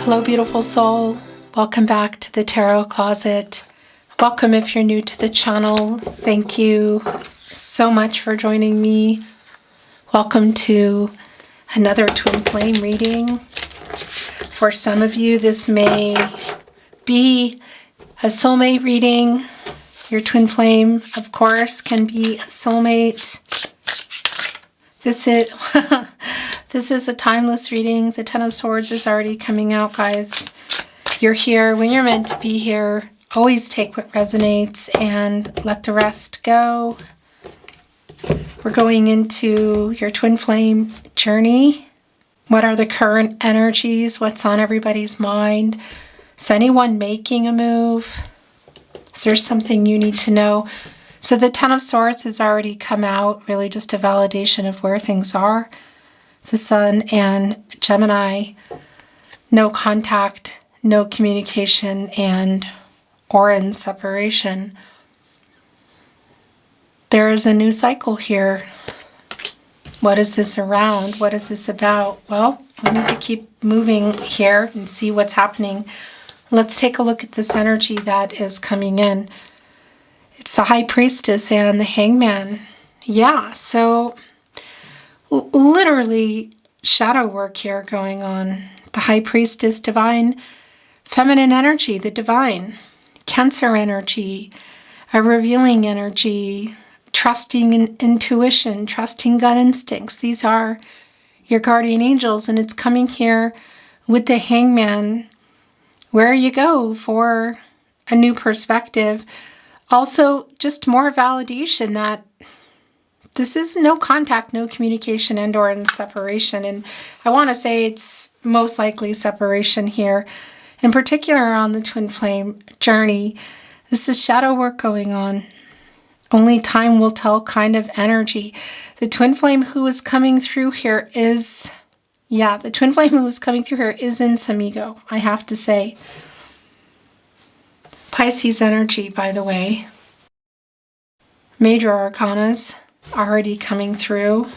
Hello, beautiful soul. Welcome back to the Tarot Closet. Welcome if you're new to the channel. Thank you so much for joining me. Welcome to another twin flame reading. For some of you, this may be a soulmate reading. Your twin flame, of course, can be a soulmate. This is a timeless reading. The Ten of Swords is already coming out, guys. You're here when you're meant to be here. Always take what resonates and let the rest go. We're going into your twin flame journey. What are the current energies? What's on everybody's mind? Is anyone making a move? Is there something you need to know? So the Ten of Swords has already come out, really just a validation of where things are. The Sun and Gemini, no contact, no communication, and or in separation. There is a new cycle here. What is this around? What is this about? Well, we need to keep moving here and see what's happening. Let's take a look at this energy that is coming in. It's the High Priestess and the Hangman. Yeah, so literally shadow work here going on. The High Priestess, divine feminine energy, the divine. Cancer energy, a revealing energy, trusting in intuition, trusting gut instincts. These are your guardian angels, and it's coming here with the Hangman, where you go for a new perspective. Also, just more validation that this is no contact, no communication, and or in separation. And I want to say it's most likely separation here. In particular on the twin flame journey, this is shadow work going on. Only time will tell kind of energy. The twin flame who is coming through here is, the twin flame who is coming through here is in some ego, I have to say. Pisces energy, by the way. Major arcanas already coming through.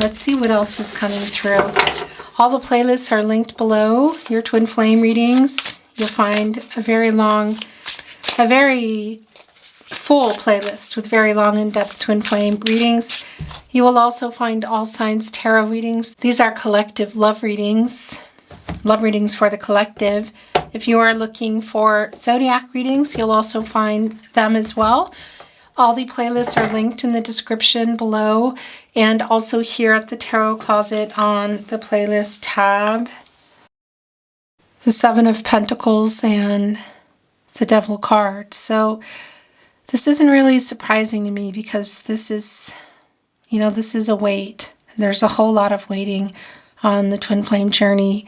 Let's see what else is coming through. All the playlists are linked below. Your twin flame readings. You'll find a very full playlist with very long in-depth twin flame readings. You will also find all signs tarot readings. These are collective love readings for the collective. If you are looking for zodiac readings, you'll also find them as well. All the playlists are linked in the description below and also here at the Tarot Closet on the playlist tab. The Seven of Pentacles and the Devil card. So this isn't really surprising to me because this is a wait. There's a whole lot of waiting on the twin flame journey.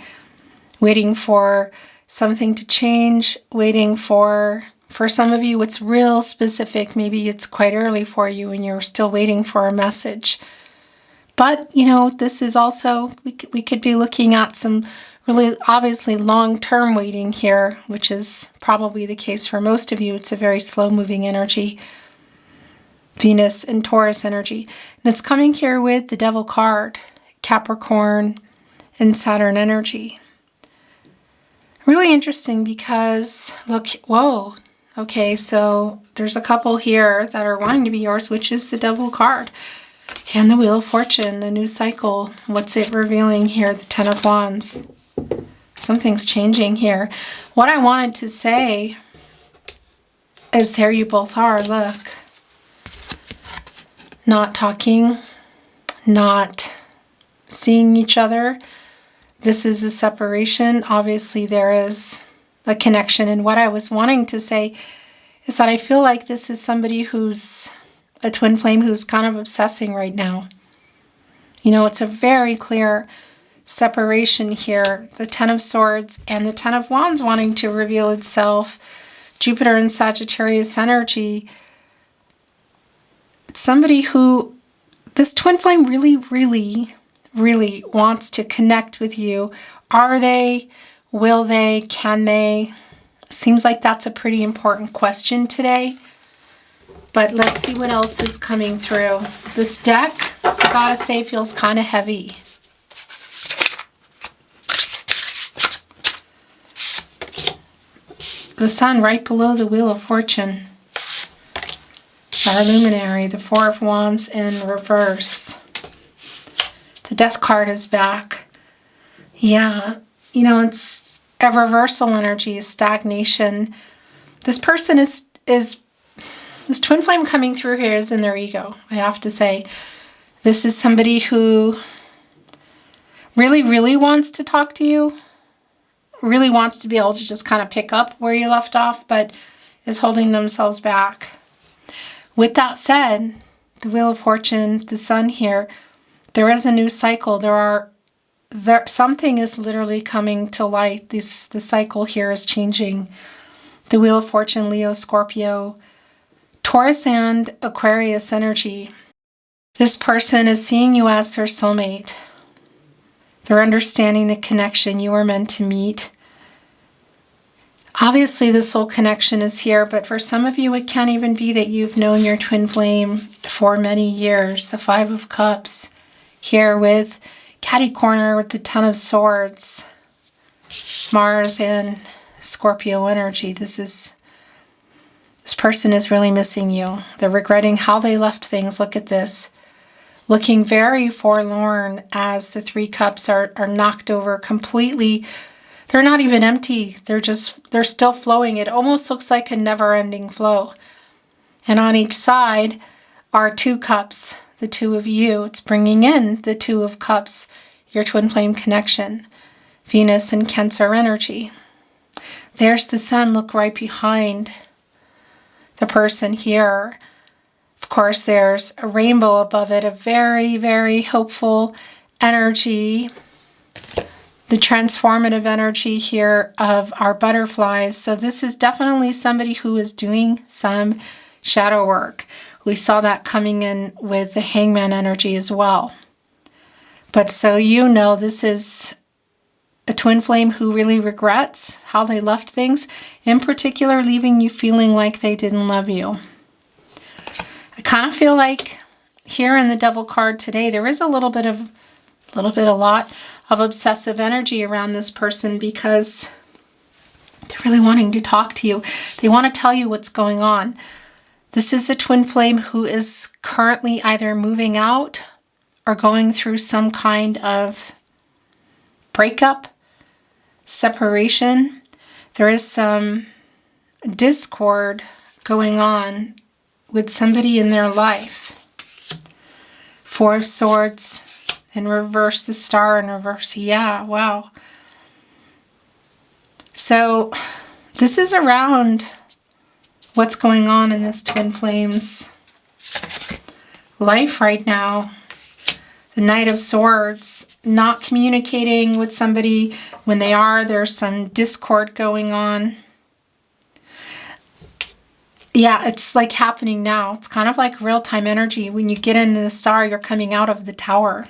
Waiting for something to change, waiting for some of you it's real specific. Maybe it's quite early for you and you're still waiting for a message. But, this is also, we could be looking at some really obviously long-term waiting here, which is probably the case for most of you. It's a very slow-moving energy. Venus and Taurus energy. And it's coming here with the Devil card, Capricorn, and Saturn energy. Really interesting because, look, whoa, okay, so there's a couple here that are wanting to be yours, which is the Devil card. And the Wheel of Fortune, the new cycle. What's it revealing here? The Ten of Wands. Something's changing here. What I wanted to say is there you both are, look. Not talking, not seeing each other. This is a separation. Obviously, there is a connection. And what I was wanting to say is that I feel like this is somebody who's a twin flame who's kind of obsessing right now. It's a very clear separation here. The Ten of Swords and the Ten of Wands wanting to reveal itself. Jupiter and Sagittarius energy. It's somebody who, this twin flame really, really wants to connect with you. Are they? Will they? Can they? Seems like that's a pretty important question today. But let's see what else is coming through. This deck, I gotta say, feels kind of heavy. the sun right below the Wheel of Fortune. Our luminary, the Four of Wands in reverse. The Death card is back. Yeah, you know, it's a reversal energy, stagnation. This person is this twin flame coming through here is in their ego, I have to say. This is somebody who really, really wants to talk to you, really wants to be able to just kind of pick up where you left off, but is holding themselves back. With that said, the Wheel of Fortune, the sun here, there is a new cycle. Something is literally coming to light. The cycle here is changing. The Wheel of Fortune, Leo, Scorpio, Taurus, and Aquarius energy. This person is seeing you as their soulmate. They're understanding the connection you were meant to meet. Obviously, the soul connection is here, but for some of you, it can't even be that you've known your twin flame for many years. The Five of Cups here with Catty Corner with the Ten of Swords. Mars and Scorpio energy. This person is really missing you. They're regretting how they left things. Look at this. Looking very forlorn as the Three Cups are knocked over completely. They're not even empty. They're still flowing. It almost looks like a never-ending flow. And on each side are two cups, the two of you. It's bringing in the Two of Cups, your twin flame connection. Venus and Cancer energy. There's the sun. Look right behind the person here. Of course, there's a rainbow above it, a very, very hopeful energy. The transformative energy here of our butterflies. So this is definitely somebody who is doing some shadow work. We saw that coming in with the Hangman energy as well. But so you know, this is a twin flame who really regrets how they left things, in particular leaving you feeling like they didn't love you. I kind of feel like here in the Devil card today, there is a lot of obsessive energy around this person because they're really wanting to talk to you. They want to tell you what's going on. This is a twin flame who is currently either moving out or going through some kind of breakup, separation. There is some discord going on with somebody in their life. Four of Swords in reverse, the Star in reverse. Yeah, wow. So this is around what's going on in this twin flame's life right now. The Knight of Swords, not communicating with somebody when they are. There's some discord going on. Yeah, it's like happening now. It's kind of like real-time energy. When you get into the Star, you're coming out of the Tower.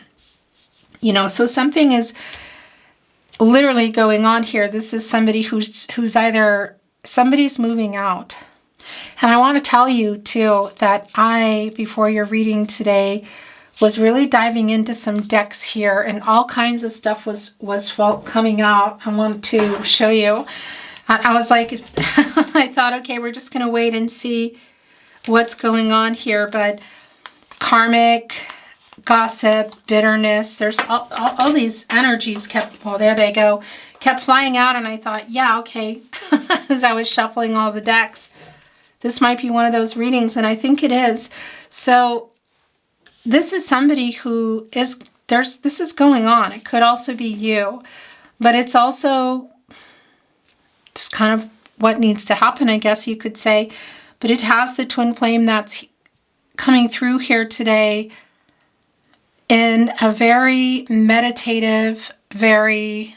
You know, so something is literally going on here. This is somebody who's either, somebody's moving out. And I want to tell you, too, that before your reading today, was really diving into some decks here, and all kinds of stuff was coming out. I want to show you. I was like, I thought, okay, we're just going to wait and see what's going on here. But karmic, gossip, bitterness, there's all these energies there they go, kept flying out. And I thought, yeah, okay, as I was shuffling all the decks, this might be one of those readings. And I think it is. So this is somebody who is, this is going on. It could also be you, but it's kind of what needs to happen, I guess you could say. But it has the twin flame that's coming through here today in a very meditative, very,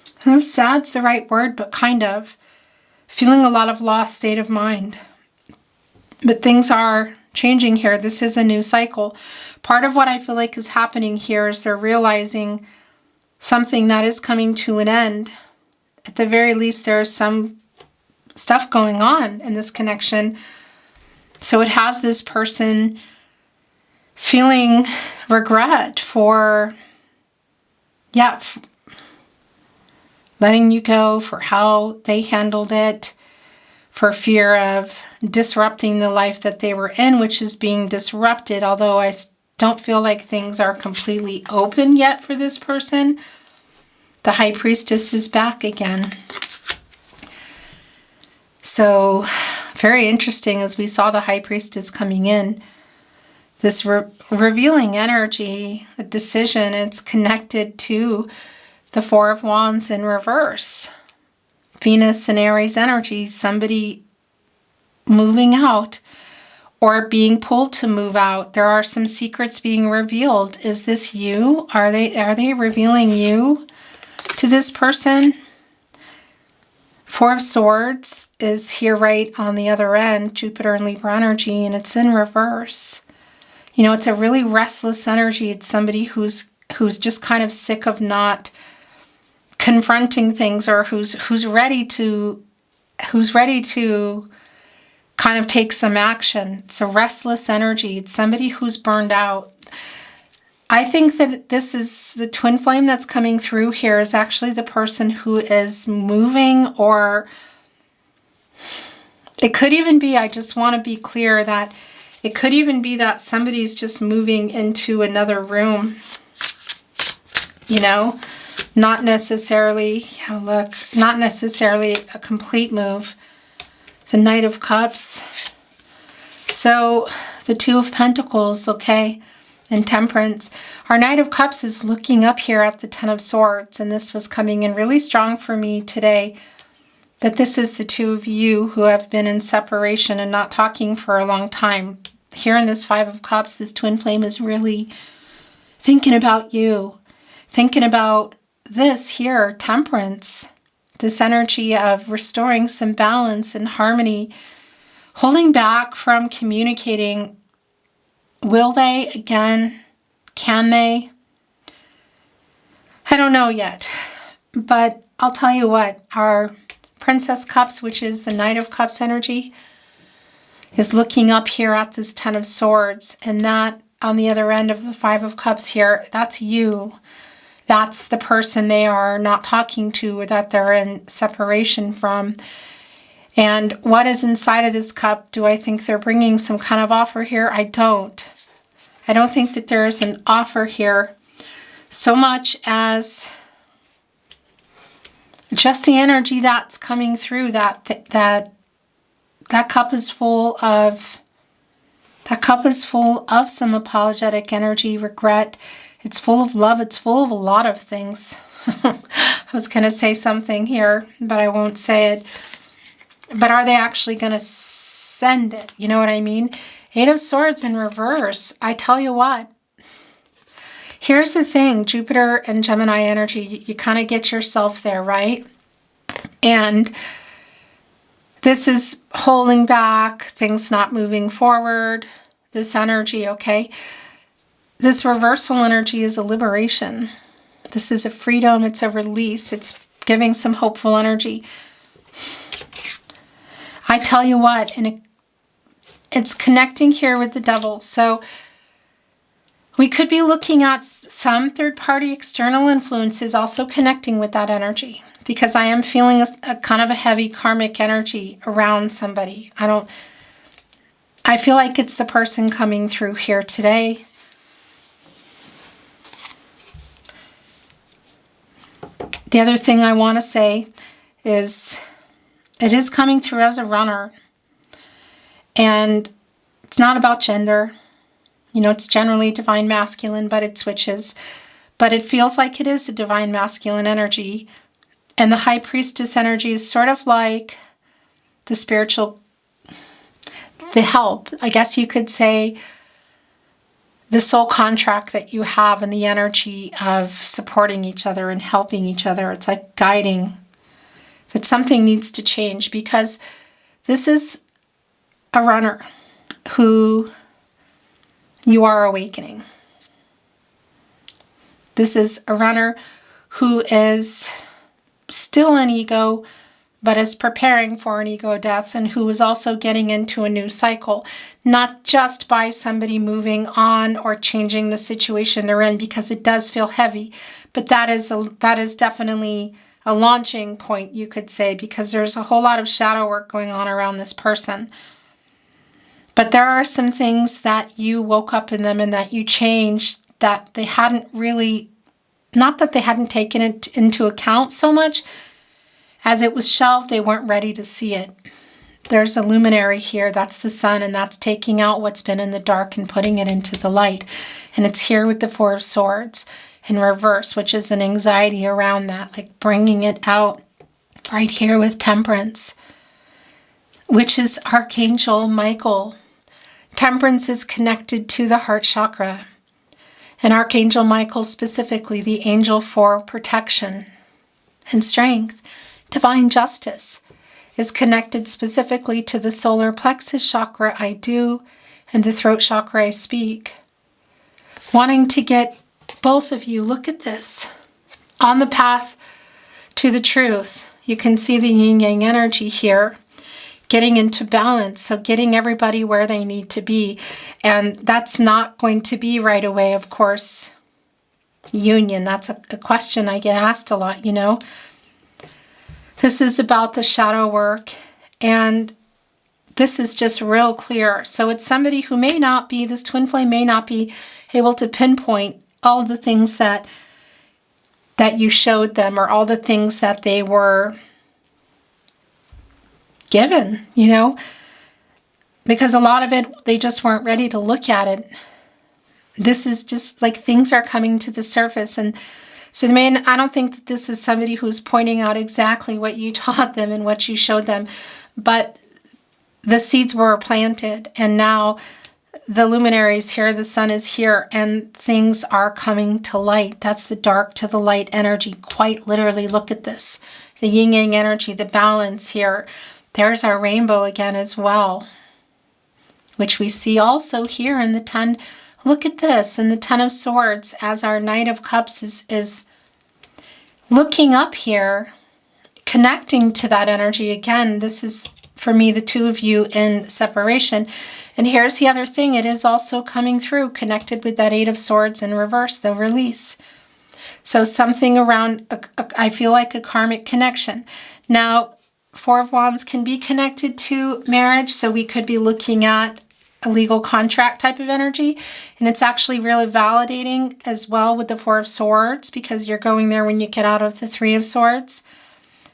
I don't know if sad's the right word, but kind of feeling a lot of lost state of mind. But things are changing here. This is a new cycle. Part of what I feel like is happening here is they're realizing something that is coming to an end. At the very least, there's some stuff going on in this connection. So it has this person feeling regret for, letting you go for how they handled it, for fear of disrupting the life that they were in, which is being disrupted, although I don't feel like things are completely open yet for this person. The High Priestess is back again. So, very interesting as we saw the High Priestess coming in. This revealing energy, a decision, it's connected to the Four of Wands in reverse. Venus and Aries energy, somebody moving out or being pulled to move out. There are some secrets being revealed. Is this you? Are they revealing you to this person? Four of Swords is here right on the other end, Jupiter and Libra energy, and it's in reverse. You know, it's a really restless energy. It's somebody who's just kind of sick of not confronting things, or who's ready to kind of take some action. It's a restless energy. It's somebody who's burned out. I think that this is the twin flame that's coming through here is actually the person who is moving, or it could even be, I just want to be clear that it could even be that somebody's just moving into another room, you know, not necessarily, not necessarily a complete move. The Knight of Cups. So the Two of Pentacles, okay, and Temperance. Our Knight of Cups is looking up here at the Ten of Swords, and this was coming in really strong for me today, that this is the two of you who have been in separation and not talking for a long time. Here in this Five of Cups, this twin flame is really thinking about you, thinking about this here, Temperance, this energy of restoring some balance and harmony, holding back from communicating. Will they again? Can they? I don't know yet, but I'll tell you what, our Princess Cups, which is the Knight of Cups energy, is looking up here at this Ten of Swords, and that on the other end of the Five of Cups here, that's you. That's the person they are not talking to, or that they're in separation from. And what is inside of this cup? Do I think they're bringing some kind of offer here? I don't. I don't think that there's an offer here so much as just the energy that's coming through. That cup is full of, some apologetic energy, regret. It's full of love. It's full of a lot of things. I was going to say something here, but I won't say it. But are they actually going to send it? You know what I mean? Eight of Swords in reverse. I tell you what. Here's the thing. Jupiter and Gemini energy, you kind of get yourself there, right? And this is holding back, things not moving forward, this energy, okay? This reversal energy is a liberation. This is a freedom, it's a release, it's giving some hopeful energy. I tell you what, and it's connecting here with the Devil. So we could be looking at some third-party external influences also connecting with that energy, because I am feeling a kind of a heavy karmic energy around somebody. I feel like it's the person coming through here today. The other thing I want to say is it is coming through as a runner. And it's not about gender. You know, it's generally divine masculine, but it switches. But it feels like it is a divine masculine energy. And the High Priestess energy is sort of like the spiritual, the help. I guess you could say the soul contract that you have, and the energy of supporting each other and helping each other. It's like guiding. That something needs to change, because this is a runner who you are awakening. This is a runner who is still an ego, but is preparing for an ego death, and who is also getting into a new cycle, not just by somebody moving on or changing the situation they're in, because it does feel heavy, but that is definitely a launching point, you could say, because there's a whole lot of shadow work going on around this person. But there are some things that you woke up in them and that you changed that they hadn't really, not that they hadn't taken it into account so much as it was shelved, they weren't ready to see it. There's a luminary here, that's the sun, and that's taking out what's been in the dark and putting it into the light. And it's here with the Four of Swords in reverse, which is an anxiety around that, like bringing it out right here with Temperance, which is Archangel Michael. Temperance is connected to the heart chakra. And Archangel Michael, specifically the angel for protection and strength, divine justice, is connected specifically to the solar plexus chakra, I do, and the throat chakra, I speak. Wanting to get both of you, look at this, on the path to the truth. You can see the yin-yang energy here, getting into balance, so getting everybody where they need to be. And that's not going to be right away, of course. Union, that's a question I get asked a lot, you know. This is about the shadow work, and this is just real clear. So it's somebody who may not be, this twin flame may not be able to pinpoint all the things that you showed them, or all the things that they were given, you know, because a lot of it, they just weren't ready to look at it. This is just like things are coming to the surface. And so I don't think that this is somebody who's pointing out exactly what you taught them and what you showed them, but the seeds were planted, and now the luminary is here, the sun is here, and things are coming to light. That's the dark to the light energy, quite literally. Look at this. The yin-yang energy, the balance here. There's our rainbow again as well, which we see also here in the 10. Look at this, and the 10 of Swords as our Knight of Cups is looking up here, connecting to that energy. Again, this is, for me, the two of you in separation. And here's the other thing. It is also coming through, connected with that 8 of Swords in reverse, the release. So something around, I feel like a karmic connection. Now, 4 of Wands can be connected to marriage, so we could be looking at a legal contract type of energy. And it's actually really validating as well with the 4 of Swords, because you're going there when you get out of the 3 of Swords,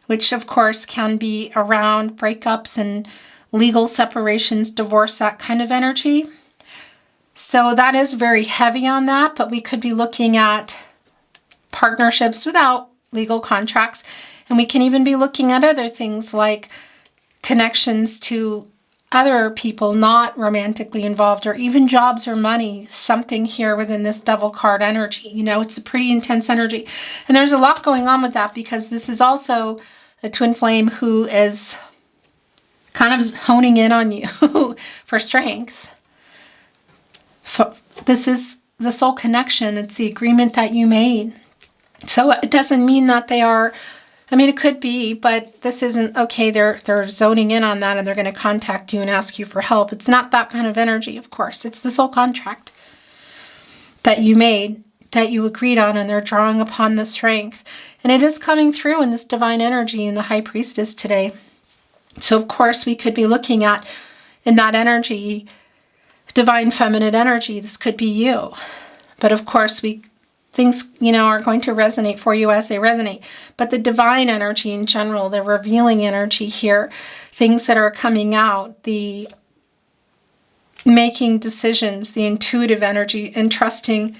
which of course can be around breakups and legal separations, divorce, that kind of energy. So that is very heavy on that, but we could be looking at partnerships without legal contracts. And we can even be looking at other things like connections to other people not romantically involved, or even jobs or money, something here within this Devil card energy. You know, it's a pretty intense energy. And there's a lot going on with that, because this is also a twin flame who is kind of honing in on you for strength. This is the soul connection. It's the agreement that you made. So it doesn't mean that they are, I mean, it could be, but this isn't, okay, they're zoning in on that and they're going to contact you and ask you for help. It's not that kind of energy, of course. It's the soul contract that you made, that you agreed on, and they're drawing upon the strength. And it is coming through in this divine energy in the High Priestess today. So, of course, we could be looking at, in that energy, divine feminine energy. This could be you. But, of course, things, you know, are going to resonate for you as they resonate. But the divine energy in general, the revealing energy here, things that are coming out, the making decisions, the intuitive energy, and trusting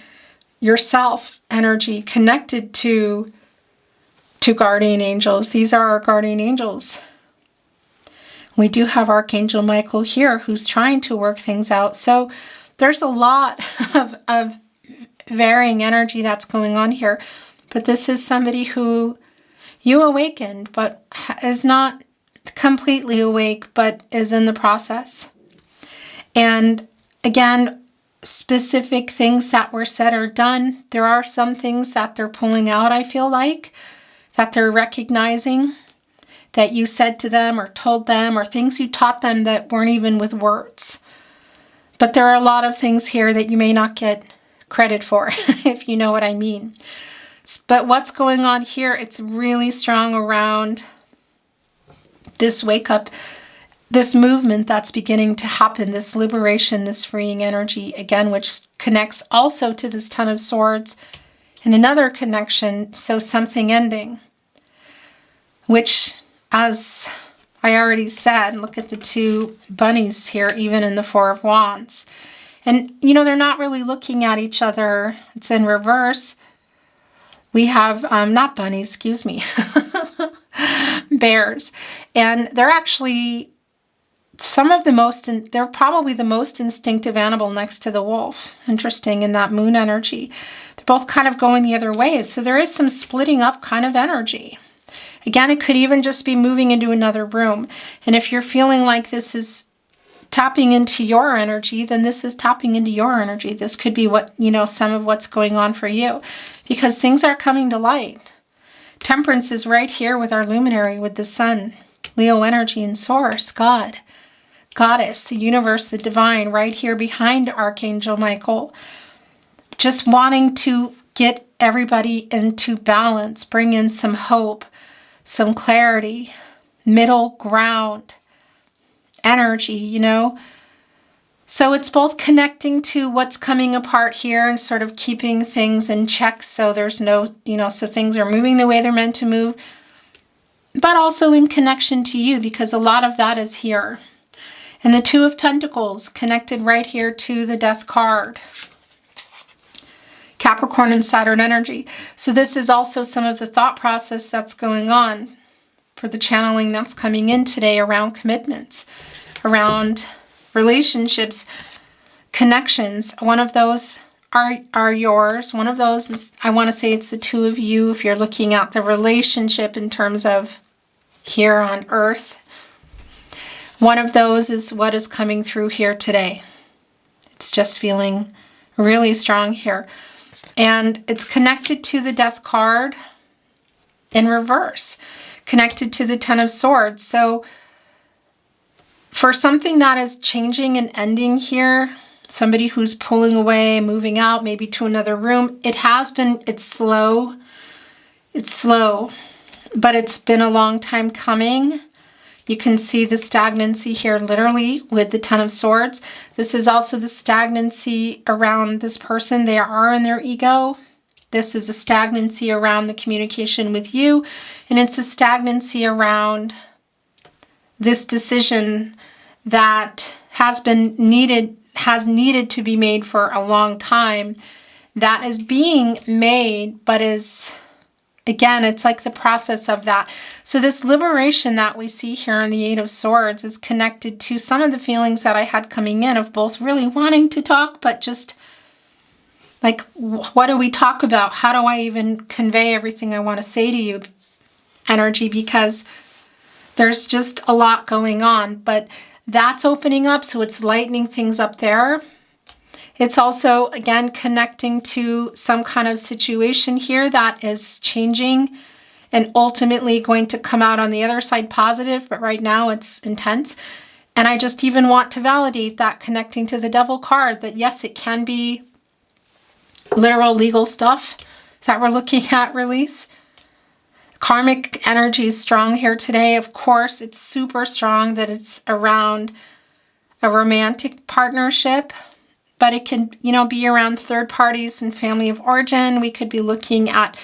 yourself energy connected to guardian angels. These are our guardian angels. We do have Archangel Michael here who's trying to work things out. So there's a lot of varying energy that's going on here. But this is somebody who you awakened, but is not completely awake, but is in the process. And again, specific things that were said or done, there are some things that they're pulling out, I feel like, that they're recognizing that you said to them or told them, or things you taught them that weren't even with words. But there are a lot of things here that you may not get credit for, if you know what I mean. But what's going on here, it's really strong around this wake up, this movement that's beginning to happen, this liberation, this freeing energy, again, which connects also to this Ten of Swords and another connection, so something ending, which, as I already said, look at the two bunnies here, even in the Four of Wands. And, you know, they're not really looking at each other. It's in reverse. We have, not bunnies, excuse me, bears. And they're actually they're probably the most instinctive animal next to the wolf. Interesting, in that moon energy. They're both kind of going the other way. So there is some splitting up kind of energy. Again, it could even just be moving into another room. And if you're feeling like this is tapping into your energy, then this is tapping into your energy. This could be what, you know, some of what's going on for you, because things are coming to light. Temperance is right here with our luminary, with the sun, Leo energy and source, God, Goddess, the universe, the divine, right here behind Archangel Michael. Just wanting to get everybody into balance, bring in some hope, some clarity, middle ground, energy, you know. So it's both connecting to what's coming apart here and sort of keeping things in check, so there's no, you know, so things are moving the way they're meant to move, but also in connection to you, because a lot of that is here. And the Two of Pentacles connected right here to the Death card. Capricorn and Saturn energy. So this is also some of the thought process that's going on for the channeling that's coming in today around commitments, around relationships, connections. One of those are yours. One of those is, I want to say it's the two of you if you're looking at the relationship in terms of here on earth. One of those is what is coming through here today. It's just feeling really strong here. And it's connected to the Death card in reverse, connected to the Ten of Swords. So for something that is changing and ending here, somebody who's pulling away, moving out, maybe to another room, it's slow, but it's been a long time coming. You can see the stagnancy here literally with the Ten of Swords. This is also the stagnancy around this person. They are in their ego. This is a stagnancy around the communication with you. And it's a stagnancy around this decision that has needed to be made for a long time, that is being made, but is, again, it's like the process of that. So this liberation that we see here in the Eight of Swords is connected to some of the feelings that I had coming in of both really wanting to talk, but just like, what do we talk about? How do I even convey everything I want to say to you? Energy, because there's just a lot going on, but that's opening up, so it's lightening things up there. It's also, again, connecting to some kind of situation here that is changing and ultimately going to come out on the other side positive, but right now it's intense. And I just even want to validate that, connecting to the Devil card, that yes, it can be literal legal stuff that we're looking at release. Karmic energy is strong here today. Of course, it's super strong that it's around a romantic partnership, but it can, you know, be around third parties and family of origin. We could be looking at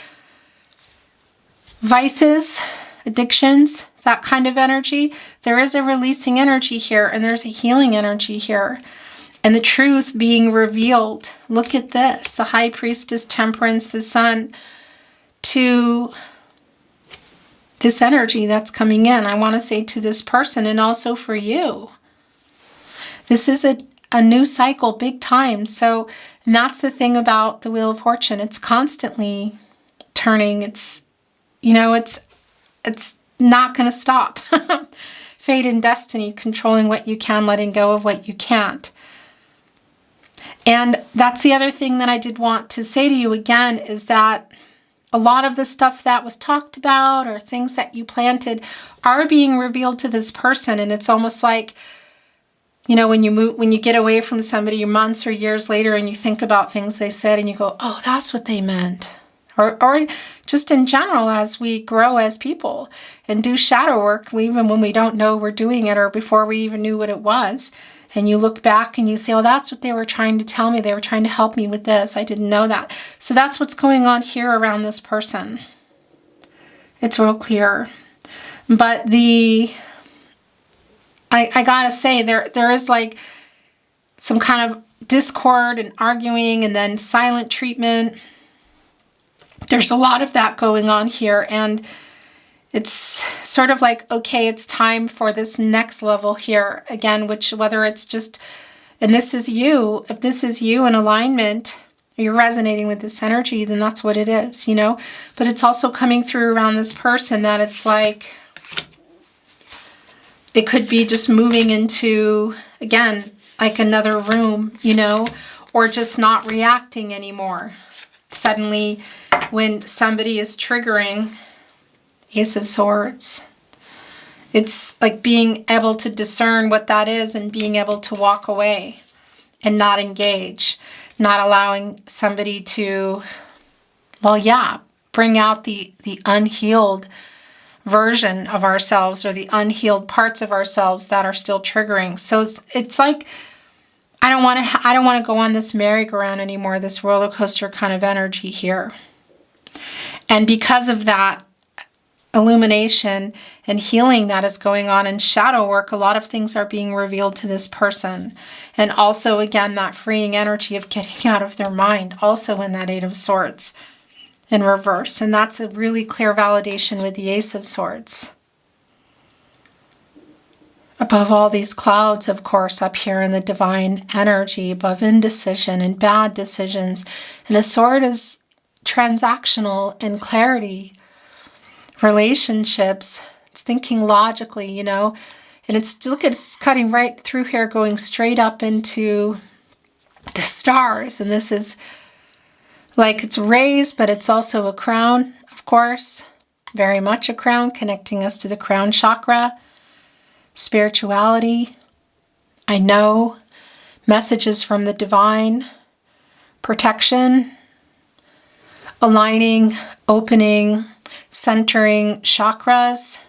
vices, addictions, that kind of energy. There is a releasing energy here, and there's a healing energy here. And the truth being revealed. Look at this. The High Priestess, Temperance, the Sun, to this energy that's coming in. I want to say to this person, and also for you. This is a new cycle, big time. So, and that's the thing about the Wheel of Fortune. It's constantly turning. It's, you know, it's not going to stop. Fate and destiny, controlling what you can, letting go of what you can't. And that's the other thing that I did want to say to you again, is that a lot of the stuff that was talked about or things that you planted are being revealed to this person. And it's almost like, you know, when you get away from somebody months or years later and you think about things they said and you go, oh, that's what they meant. or just in general as we grow as people and do shadow work, even when we don't know we're doing it or before we even knew what it was. And you look back and you say, oh, that's what they were trying to tell me. They were trying to help me with this. I didn't know that. So that's what's going on here around this person. It's real clear. But I gotta say, there is like some kind of discord and arguing and then silent treatment. There's a lot of that going on here, and it's sort of like, okay, it's time for this next level here again, which whether it's just, and this is you, if this is you in alignment, you're resonating with this energy, then that's what it is, you know. But it's also coming through around this person that it's like, it could be just moving into, again, like another room, you know, or just not reacting anymore. Suddenly, when somebody is triggering, Ace of Swords, it's like being able to discern what that is and being able to walk away and not engage, not allowing somebody to, well, yeah, bring out the unhealed version of ourselves or the unhealed parts of ourselves that are still triggering. So it's like, I don't want to go on this merry-go-round anymore, this roller coaster kind of energy here. And because of that illumination and healing that is going on in shadow work, a lot of things are being revealed to this person. And also, again, that freeing energy of getting out of their mind, also in that Eight of Swords in reverse. And that's a really clear validation with the Ace of Swords. Above all these clouds, of course, up here in the divine energy, above indecision and bad decisions. And a sword is transactional and clarity, relationships. It's thinking logically, you know. And it's, look, it's cutting right through here, going straight up into the stars. And this is like, it's raised, but it's also a crown, of course. Very much a crown, connecting us to the crown chakra. Spirituality, I know, messages from the divine, protection, aligning, opening, centering chakras.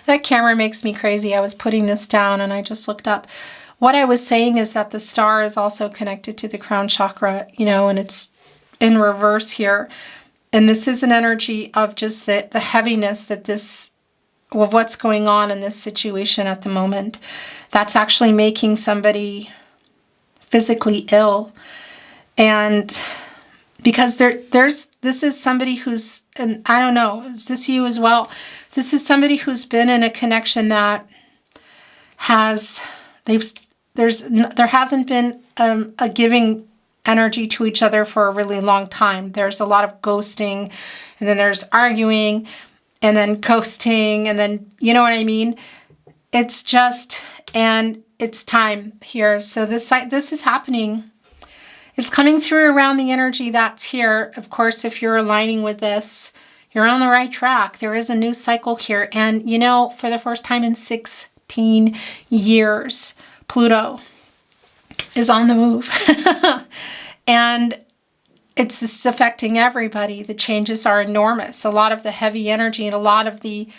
That camera makes me crazy. I was putting this down and I just looked up. What I was saying is that the star is also connected to the crown chakra, you know, and it's in reverse here. And this is an energy of just the heaviness that this, of what's going on in this situation at the moment. That's actually making somebody physically ill. And because this is somebody who's, and I don't know, is this you as well? This is somebody who's been in a connection that has, there hasn't been a giving energy to each other for a really long time. There's a lot of ghosting, and then there's arguing, and then ghosting, and then, you know what I mean? It's just, and it's time here. So this is happening. It's coming through around the energy that's here. Of course, if you're aligning with this, you're on the right track. There is a new cycle here. And, you know, for the first time in 16 years, Pluto is on the move. And it's just affecting everybody. The changes are enormous. A lot of the heavy energy and a lot of the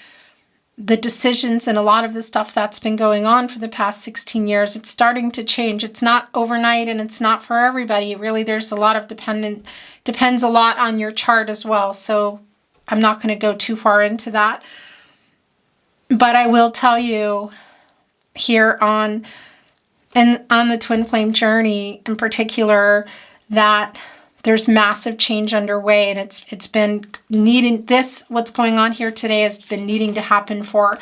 decisions and a lot of the stuff that's been going on for the past 16 years, it's starting to change. It's not overnight and it's not for everybody. Really, there's a lot of depends a lot on your chart as well. So I'm not going to go too far into that. But I will tell you here on the twin flame journey in particular that there's massive change underway, and it's been needing what's going on here today has been needing to happen for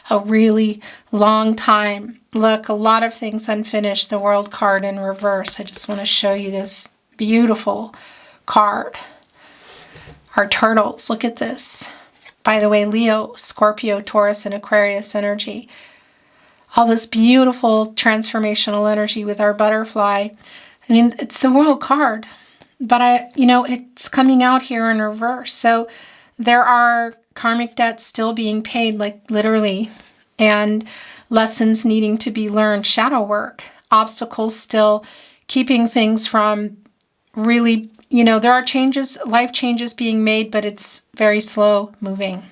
a really long time. Look, a lot of things unfinished. The World card in reverse. I just want to show you this beautiful card. Our turtles, look at this. By the way, Leo, Scorpio, Taurus, and Aquarius energy. All this beautiful transformational energy with our butterfly. I mean, it's the World card, but it's coming out here in reverse. So there are karmic debts still being paid, like literally, and lessons needing to be learned, shadow work, obstacles still keeping things from really, there are changes, life changes being made, but it's very slow moving.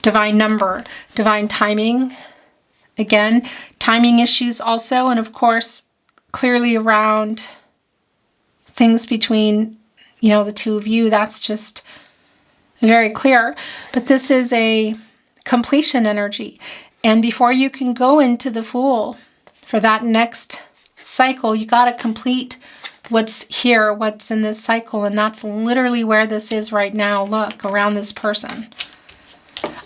Divine number, divine timing. Again, timing issues also, and of course, clearly around things between, the two of you. That's just very clear. But this is a completion energy. And before you can go into the Fool for that next cycle, you got to complete what's here, what's in this cycle. And that's literally where this is right now. Look, around this person.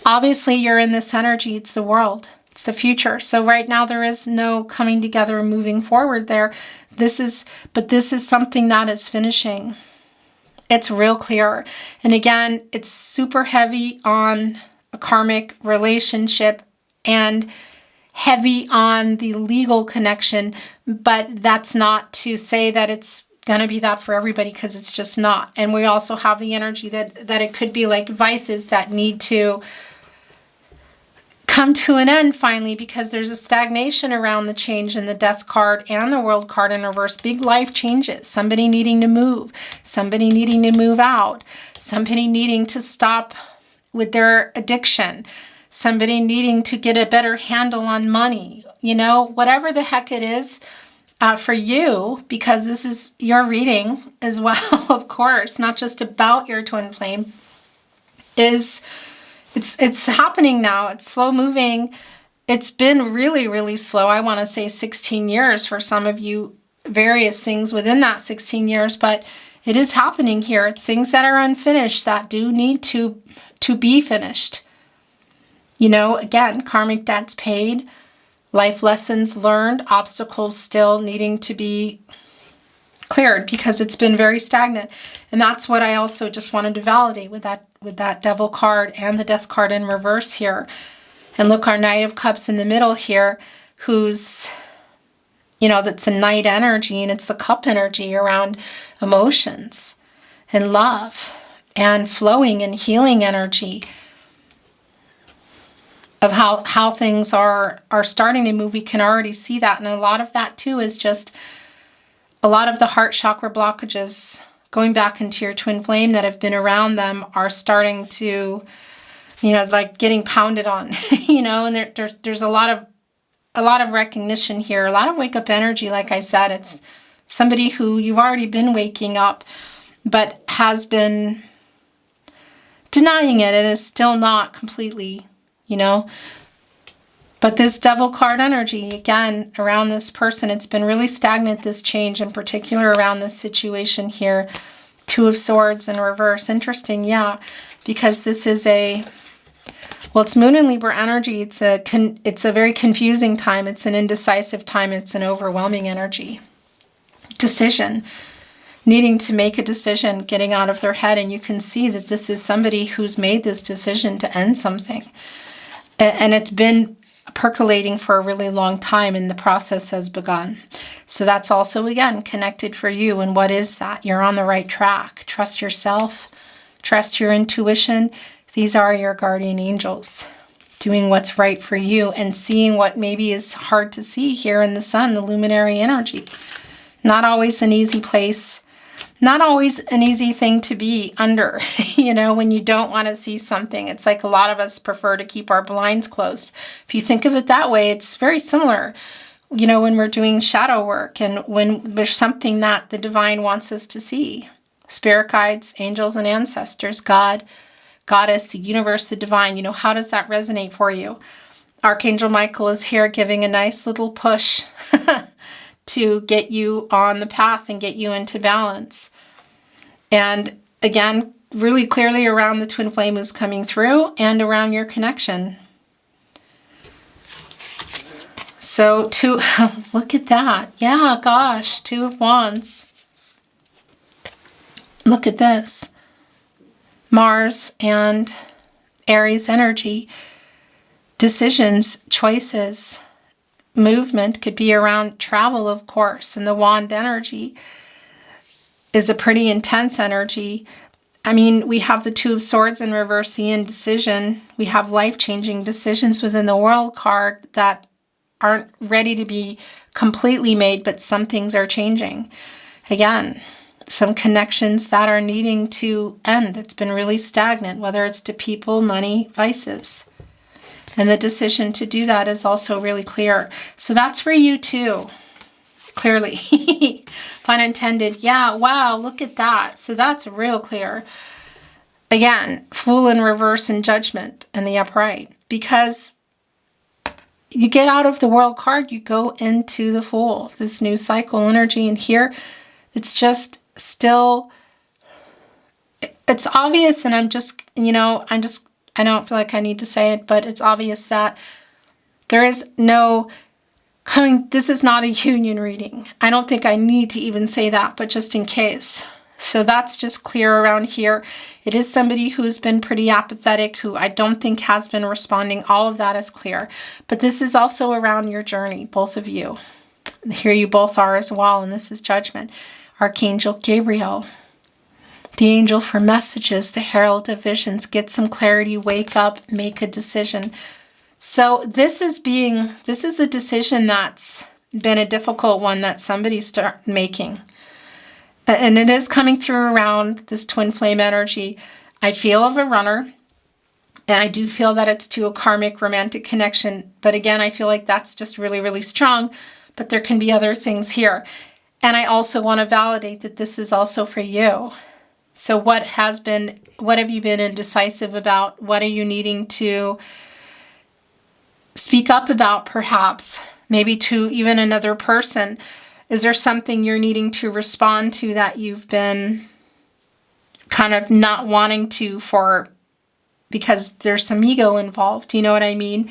Obviously, you're in this energy. It's the world. It's the future. So right now there is no coming together and moving forward there. This is something that is finishing. It's real clear. And again, it's super heavy on a karmic relationship and heavy on the legal connection. But that's not to say that it's going to be that for everybody, because it's just not. And we also have the energy that it could be like vices that need to come to an end finally, because there's a stagnation around the change in the Death card and the World card in reverse. Big life changes. Somebody needing to move. Somebody needing to move out. Somebody needing to stop with their addiction. Somebody needing to get a better handle on money. Whatever the heck it is for you, because this is your reading as well, of course, not just about your twin flame, It's happening now. It's slow moving. It's been really, really slow. I want to say 16 years for some of you, various things within that 16 years, but it is happening here. It's things that are unfinished that do need to be finished. Again, karmic debts paid, life lessons learned, obstacles still needing to be cleared because it's been very stagnant. And that's what I also just wanted to validate with that Devil card and the Death card in reverse here. And look, our Knight of Cups in the middle here, who's, that's a Knight energy, and it's the Cup energy around emotions and love and flowing and healing energy of how things are starting to move. We can already see that. And a lot of that too is just a lot of the heart chakra blockages going back into your twin flame that have been around them are starting to, like getting pounded on, and there's a lot of recognition here, a lot of wake up energy. Like I said, it's somebody who you've already been waking up, but has been denying it and is still not completely, But this Devil card energy, again, around this person, it's been really stagnant, this change, in particular around this situation here. Two of Swords in reverse. Interesting, yeah, because this is it's Moon and Libra energy. It's a very confusing time. It's an indecisive time. It's an overwhelming energy. Decision. Needing to make a decision, getting out of their head. And you can see that this is somebody who's made this decision to end something. And it's been percolating for a really long time, and the process has begun. So that's also, again, connected for you. And what is that? You're on the right track. Trust yourself. Trust your intuition. These are your guardian angels doing what's right for you and seeing what maybe is hard to see here in the Sun, the luminary energy. Not always an easy place. Not always an easy thing to be under, when you don't want to see something. It's like a lot of us prefer to keep our blinds closed. If you think of it that way, it's very similar, when we're doing shadow work and when there's something that the divine wants us to see. Spirit guides, angels and ancestors, God, Goddess, the universe, the divine, how does that resonate for you? Archangel Michael is here giving a nice little push to get you on the path and get you into balance. And again, really clearly around the twin flame is coming through and around your connection. So look at that. Yeah, gosh, Two of Wands. Look at this. Mars and Aries energy. Decisions, choices, movement could be around travel, of course, and the Wand energy is a pretty intense energy. I mean, we have the Two of Swords in reverse, the indecision. We have life-changing decisions within the World card that aren't ready to be completely made, but some things are changing. Again, some connections that are needing to end. It's been really stagnant, whether it's to people, money, vices. And the decision to do that is also really clear. So that's for you too, clearly. Pun intended. Yeah, wow, look at that. So that's real clear. Again, Fool in reverse and Judgment in the upright. Because you get out of the World card, you go into the Fool, this new cycle energy. And here, it's just still, it's obvious, and I'm just, I don't feel like I need to say it, but it's obvious that there is no this is not a union reading. I don't think I need to even say that, but just in case. So that's just clear around here. It is somebody who's been pretty apathetic, who I don't think has been responding. All of that is clear. But this is also around your journey, both of you. Here you both are as well, and this is Judgment. Archangel Gabriel, the angel for messages, the herald of visions. Get some clarity, wake up, make a decision. So this is a decision that's been a difficult one that somebody's making. And it is coming through around this twin flame energy. I feel of a runner, and I do feel that it's to a karmic romantic connection. But again, I feel like that's just really, really strong. But there can be other things here. And I also want to validate that this is also for you. So what have you been indecisive about? What are you needing to speak up about, perhaps? Maybe to even another person. Is there something you're needing to respond to that you've been kind of not wanting to because there's some ego involved? You know what I mean?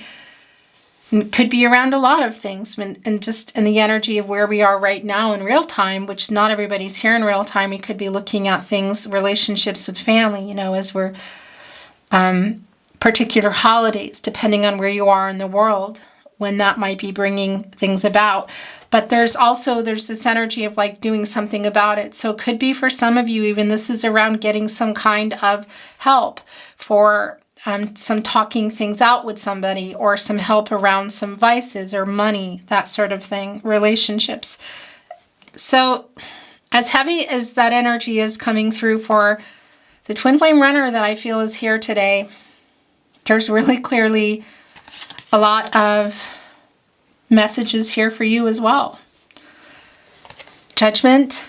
It could be around a lot of things, and just in the energy of where we are right now in real time, which not everybody's here in real time. We could be looking at things, relationships with family, as we're particular holidays, depending on where you are in the world, when that might be bringing things about. But there's this energy of like doing something about it. So it could be for some of you, even this is around getting some kind of help for some talking things out with somebody, or some help around some vices or money, that sort of thing, relationships. So as heavy as that energy is coming through for the twin flame runner that I feel is here today, there's really clearly a lot of messages here for you as well. Judgment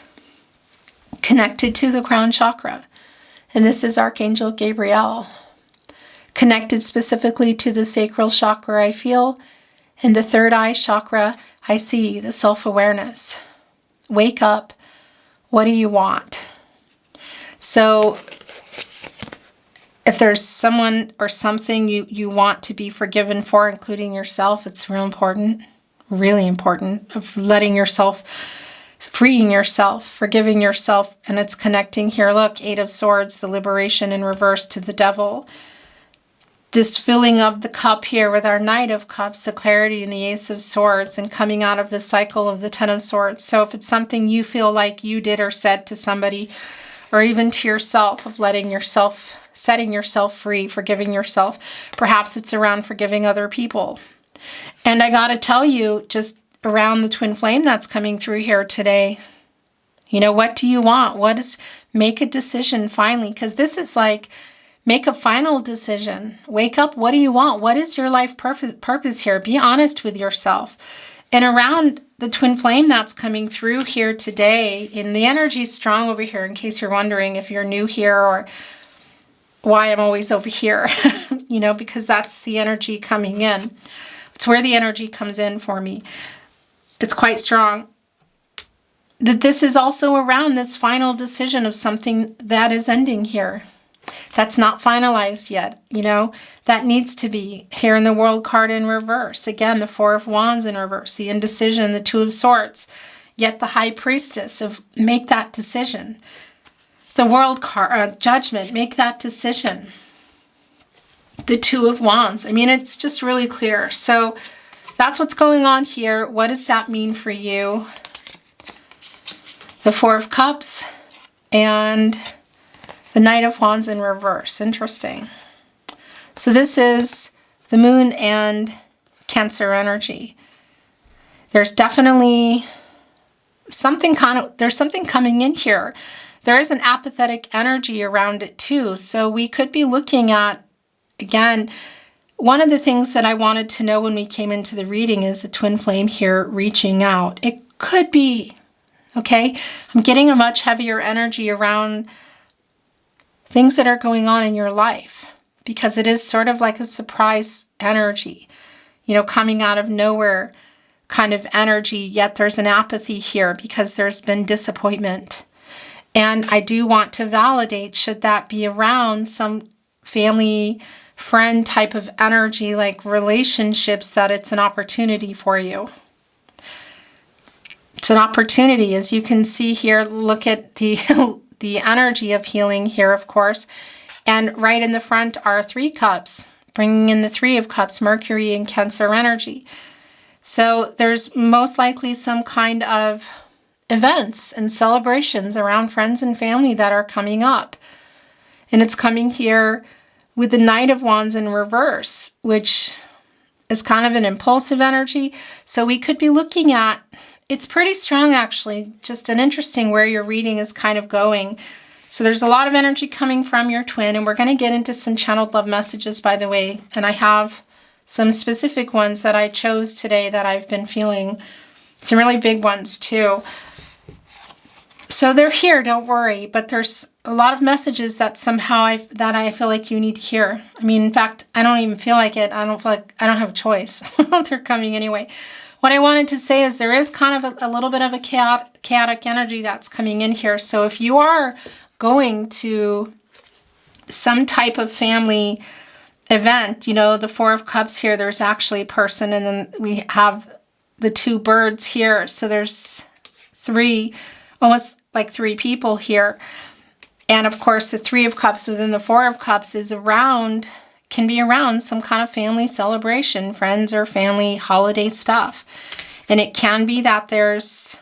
connected to the crown chakra. And this is Archangel Gabriel. Connected specifically to the sacral chakra, I feel. In the third eye chakra, I see the self-awareness. Wake up. What do you want? So if there's someone or something you want to be forgiven for, including yourself, it's real important, really important, of letting yourself, freeing yourself, forgiving yourself. And it's connecting here. Look, Eight of Swords, the liberation in reverse to the devil. This filling of the cup here with our Knight of Cups, the clarity in the Ace of Swords, and coming out of the cycle of the Ten of Swords. So if it's something you feel like you did or said to somebody, or even to yourself, of setting yourself free, forgiving yourself, perhaps it's around forgiving other people. And I gotta tell you, just around the twin flame that's coming through here today, what do you want? Make a decision finally, because this is like, make a final decision. Wake up. What do you want? What is your life purpose here? Be honest with yourself. And around the twin flame that's coming through here today, and the energy is strong over here, in case you're wondering if you're new here or why I'm always over here, because that's the energy coming in. It's where the energy comes in for me. It's quite strong. That this is also around this final decision of something that is ending here. That's not finalized yet, that needs to be. Here in the World card in reverse. Again, the Four of Wands in reverse, the indecision, the Two of Swords, yet the High Priestess of make that decision. The World card, Judgment, make that decision. The Two of Wands. It's just really clear. So that's what's going on here. What does that mean for you? The Four of Cups and the Knight of Wands in reverse. Interesting. So this is the Moon and Cancer energy. There's definitely there's something coming in here. There is an apathetic energy around it too. So we could be looking at, again, one of the things that I wanted to know when we came into the reading is a twin flame here reaching out. It could be, okay? I'm getting a much heavier energy around things that are going on in your life because it is sort of like a surprise energy, you know, coming out of nowhere kind of energy, yet there's an apathy here because there's been disappointment. And I do want to validate, should that be around some family, friend type of energy, like relationships, that it's an opportunity for you. It's an opportunity, as you can see here. Look at the the energy of healing here, of course. And right in the front are 3 cups, bringing in the 3 of cups, Mercury and Cancer energy. So there's most likely some kind of events and celebrations around friends and family that are coming up. And it's coming here with the Knight of Wands in reverse, which is kind of an impulsive energy. So we could be looking at, it's pretty strong actually, just an interesting where your reading is kind of going. So there's a lot of energy coming from your twin, and we're going to get into some channeled love messages, by the way. And I have some specific ones that I chose today that I've been feeling. Some really big ones too. So they're here, don't worry, but there's a lot of messages that somehow I feel like you need to hear. I mean, in fact, I don't even feel like it. I don't feel like I don't have a choice. They're coming anyway. What I wanted to say is there is kind of a little bit of a chaotic energy that's coming in here. So if you are going to some type of family event, you know, the 4 of Cups here, there's actually a person, and then we have the 2 birds here. So there's 3, almost like 3 people here. And of course, the 3 of Cups within the 4 of Cups is around, can be around some kind of family celebration, friends or family holiday stuff. And it can be that there's,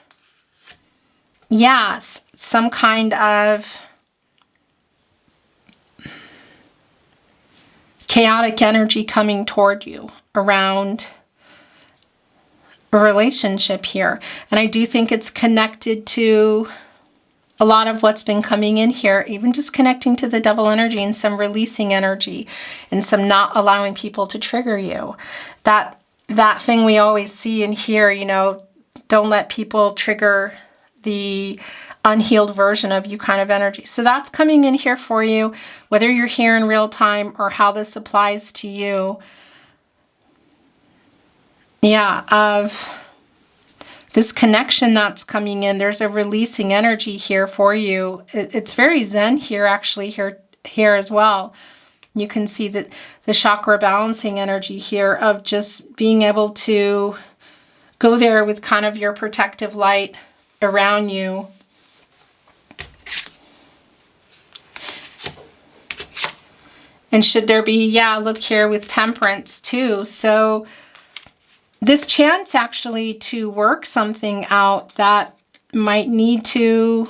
yes, some kind of chaotic energy coming toward you around a relationship here. And I do think it's connected to a lot of what's been coming in here, even just connecting to the Devil energy and some releasing energy and some not allowing people to trigger you. That thing we always see and hear, you know, don't let people trigger the unhealed version of you kind of energy. So that's coming in here for you, whether you're here in real time or how this applies to you. Yeah, of this connection that's coming in. There's a releasing energy here for you. It's very zen here, actually, here as well. You can see that the chakra balancing energy here of just being able to go there with kind of your protective light around you. And should there be, yeah, look here with Temperance too. So this chance actually to work something out that might need to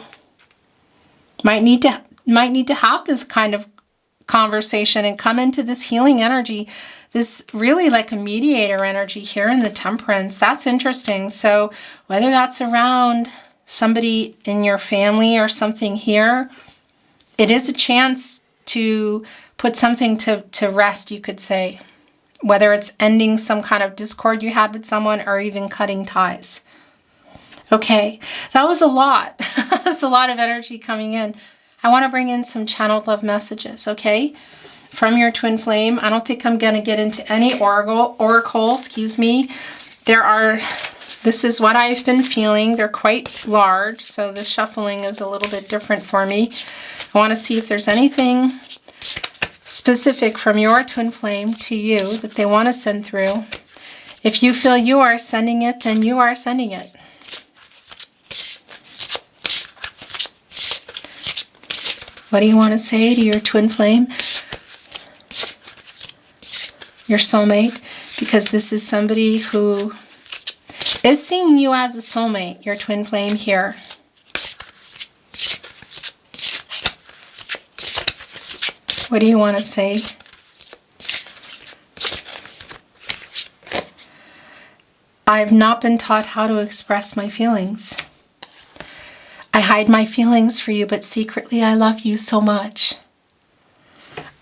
have this kind of conversation and come into this healing energy, this really like a mediator energy here in the Temperance. That's interesting. So whether that's around somebody in your family or something here, it is a chance to put something to rest, you could say. Whether it's ending some kind of discord you had with someone or even cutting ties. Okay, that was a lot. That was a lot of energy coming in. I want to bring in some channeled love messages, okay? From your twin flame. I don't think I'm going to get into any oracle, excuse me. This is what I've been feeling. They're quite large, so this shuffling is a little bit different for me. I want to see if there's anything specific from your twin flame to you that they want to send through. If you feel you are sending it, then you are sending it. What do you want to say to your twin flame? Your soulmate? Because this is somebody who is seeing you as a soulmate, your twin flame here. What do you want to say? I've not been taught how to express my feelings. I hide my feelings for you, but secretly I love you so much.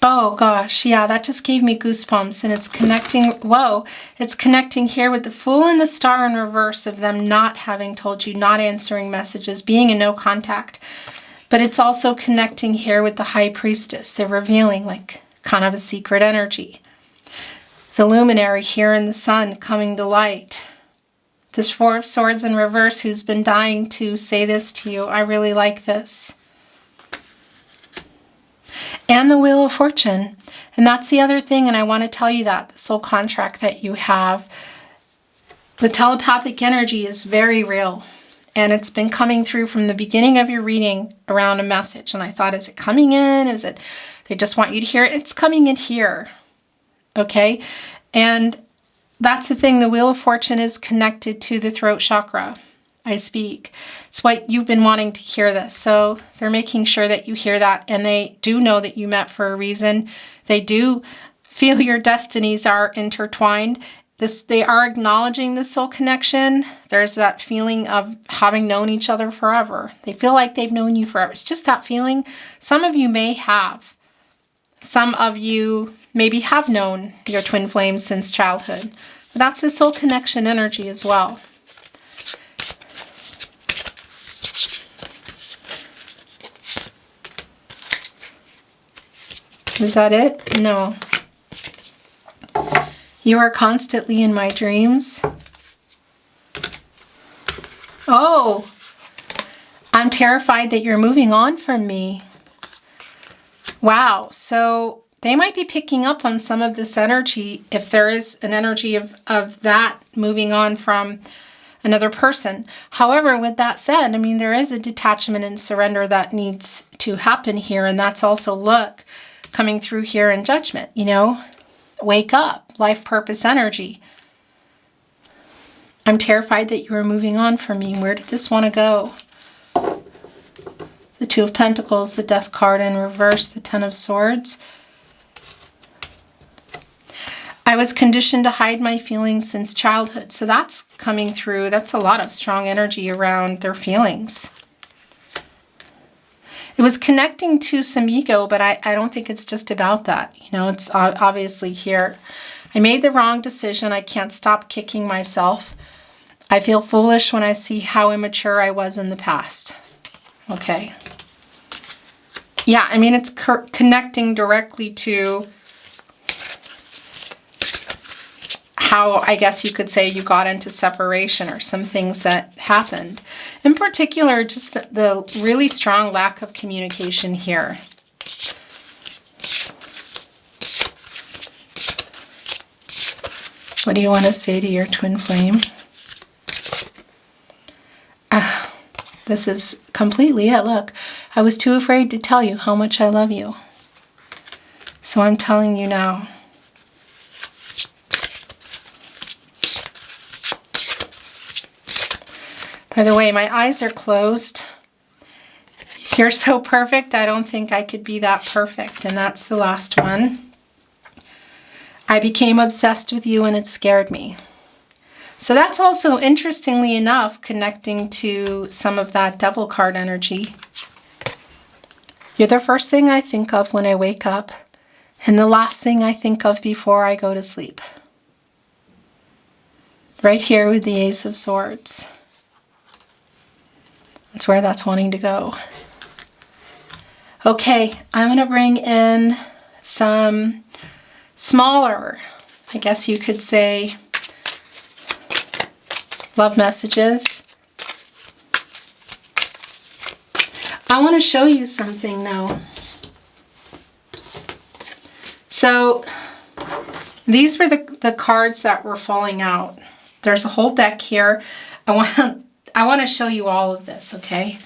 Oh gosh, yeah, that just gave me goosebumps, and it's connecting, whoa, it's connecting here with the Fool and the Star in reverse of them not having told you, not answering messages, being in no contact. But it's also connecting here with the High Priestess. They're revealing like kind of a secret energy. The Luminary here in the Sun coming to light. This Four of Swords in reverse who's been dying to say this to you. I really like this. And the Wheel of Fortune. And that's the other thing, and I want to tell you that, the soul contract that you have, the telepathic energy is very real. And it's been coming through from the beginning of your reading around a message. And I thought, is it coming in? Is it, they just want you to hear it? It's coming in here. Okay? And that's the thing, the Wheel of Fortune is connected to the throat chakra. I speak. It's what you've been wanting to hear this. So they're making sure that you hear that, and they do know that you met for a reason. They do feel your destinies are intertwined. They are acknowledging the soul connection. There's that feeling of having known each other forever. They feel like they've known you forever. It's just that feeling. Some of you may have. Some of you maybe have known your twin flames since childhood. But that's the soul connection energy as well. Is that it? No. You are constantly in my dreams. Oh, I'm terrified that you're moving on from me. Wow. So they might be picking up on some of this energy, if there is an energy of that moving on from another person. However, with that said, I mean, there is a detachment and surrender that needs to happen here. And that's also, look, coming through here in Judgment, you know, wake up, life purpose energy. I'm terrified that you are moving on from me. Where did this want to go? The Two of Pentacles, the Death card in reverse, the Ten of Swords. I was conditioned to hide my feelings since childhood. So that's coming through. That's a lot of strong energy around their feelings. It was connecting to some ego, but I don't think it's just about that. You know, it's obviously here. I made the wrong decision. I can't stop kicking myself. I feel foolish when I see how immature I was in the past. Okay. Yeah, I mean, it's connecting directly to how, I guess you could say, you got into separation or some things that happened. In particular, just the really strong lack of communication here. What do you want to say to your twin flame? This is completely it. Look, I was too afraid to tell you how much I love you. So I'm telling you now. By the way, my eyes are closed. You're so perfect. I don't think I could be that perfect. And that's the last one. I became obsessed with you and it scared me. So that's also, interestingly enough, connecting to some of that Devil card energy. You're the first thing I think of when I wake up and the last thing I think of before I go to sleep. Right here with the Ace of Swords. That's where that's wanting to go. Okay, I'm going to bring in some smaller, I guess you could say, love messages. I want to show you something now. So these were the cards that were falling out. There's a whole deck here. I want to show you all of this, okay?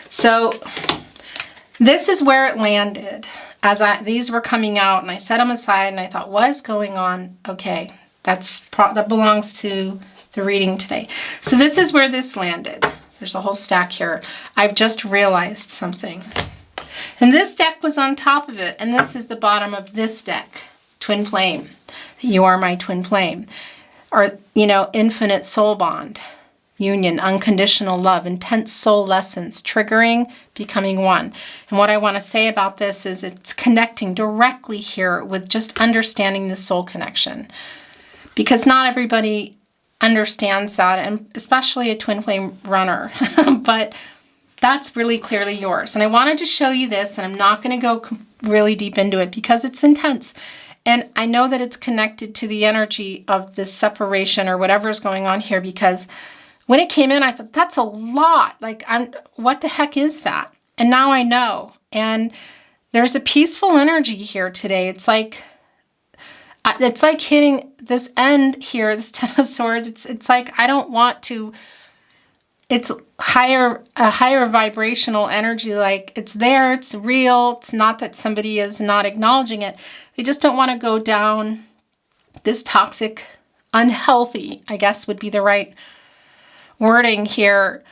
So this is where it landed. As these were coming out, and I set them aside, and I thought, what is going on? Okay, that belongs to the reading today. So this is where this landed. There's a whole stack here. I've just realized something. And this deck was on top of it, and this is the bottom of this deck. Twin flame. You are my twin flame. Or, you know, infinite soul bond. union, unconditional love, intense soul lessons, triggering, becoming one. And what I want to say about this is it's connecting directly here with just understanding the soul connection. Because not everybody understands that, and especially a twin flame runner. But that's really clearly yours. And I wanted to show you this, and I'm not going to go really deep into it because it's intense. And I know that it's connected to the energy of this separation or whatever is going on here, because when it came in, I thought, that's a lot. Like, what the heck is that? And now I know. And there's a peaceful energy here today. It's like hitting this end here, this Ten of Swords. It's like, I don't want to, it's a higher vibrational energy. Like, it's there, it's real. It's not that somebody is not acknowledging it. They just don't want to go down this toxic, unhealthy, I guess would be the right wording here,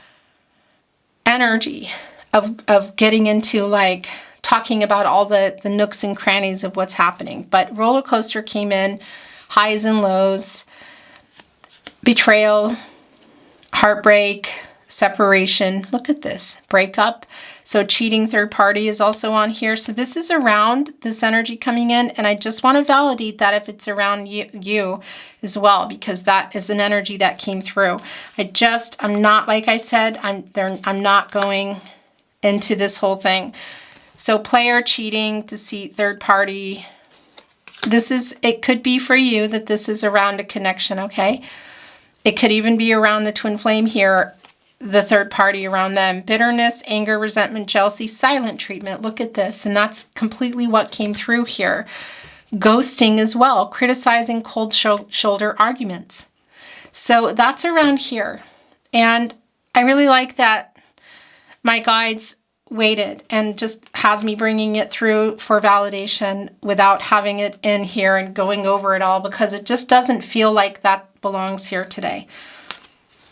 energy of getting into like talking about all the nooks and crannies of what's happening. But roller coaster came in, highs and lows, betrayal, heartbreak, separation. Look at this, breakup. So cheating third party is also on here. So this is around this energy coming in. And I just want to validate that if it's around you as well, because that is an energy that came through. I'm not, like I said, I'm not going into this whole thing. So player, cheating, deceit, third party. It could be for you that this is around a connection, okay? It could even be around the twin flame here, the third party around them. Bitterness, anger, resentment, jealousy, silent treatment. Look at this. And that's completely what came through here. Ghosting as well. Criticizing, cold shoulder arguments. So that's around here. And I really like that my guides waited and just has me bringing it through for validation without having it in here and going over it all, because it just doesn't feel like that belongs here today.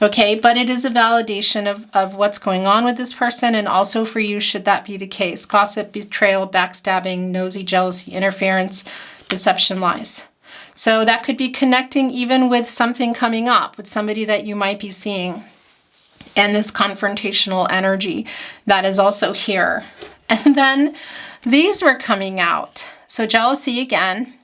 Okay, but it is a validation of what's going on with this person, and also for you, should that be the case. Gossip, betrayal, backstabbing, nosy, jealousy, interference, deception, lies. So that could be connecting even with something coming up, with somebody that you might be seeing. And this confrontational energy that is also here. And then these were coming out. So jealousy again.